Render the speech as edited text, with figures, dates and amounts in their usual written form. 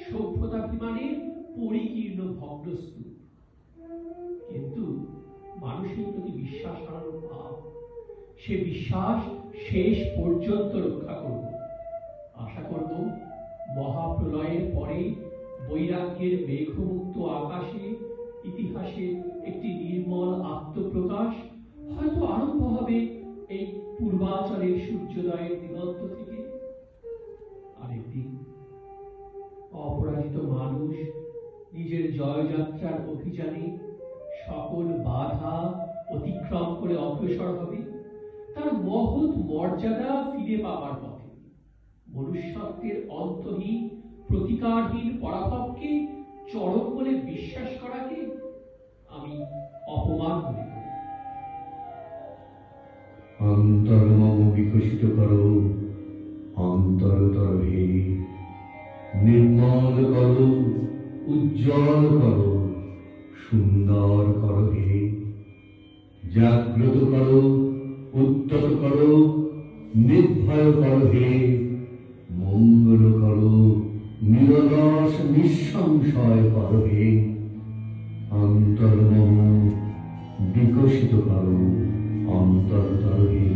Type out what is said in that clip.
সভ্যতাভিমানের পরিকীর্ণ ভগ্নস্তূপ। কিন্তু মানুষের প্রতি বিশ্বাস হারানোর ভাব, সে বিশ্বাস শেষ পর্যন্ত রক্ষা করব। আশা করব মহাপ্রলয়ের পরে বৈরাগ্যের মেঘমুক্ত আকাশে ইতিহাসে একটি নির্মল আত্মপ্রকাশ হয়তো আরম্ভ হবে এই পূর্বাচলের সূর্যোদয়ের দিগন্ত থেকে। আরেকদিন অপরাজিত মানুষ নিজের জয়যাত্রার অভিযানে সকল বাধা অতিক্রম করে অগ্রসর হবে তার মহৎ মর্যাদা ফিরে পাবার পথে। মনুষ্যত্বের অন্তহীন প্রতিকারহীন পরাভবকে চরম বলে বিশ্বাস করাকে আমি অপমান মনে করি। অন্তর্মম বিকশিত করো অন্তরতর হে, নির্মল করো, উজ্জ্বল করো, সুন্দর করো হে। জাগ্রত করো, উত্তর করো, নির্ভয় করো হে। মঙ্গল করো, নিরলস নিঃসংশয় করো হে। অন্তর্মম বিকশিত করো অন্তরতর হে।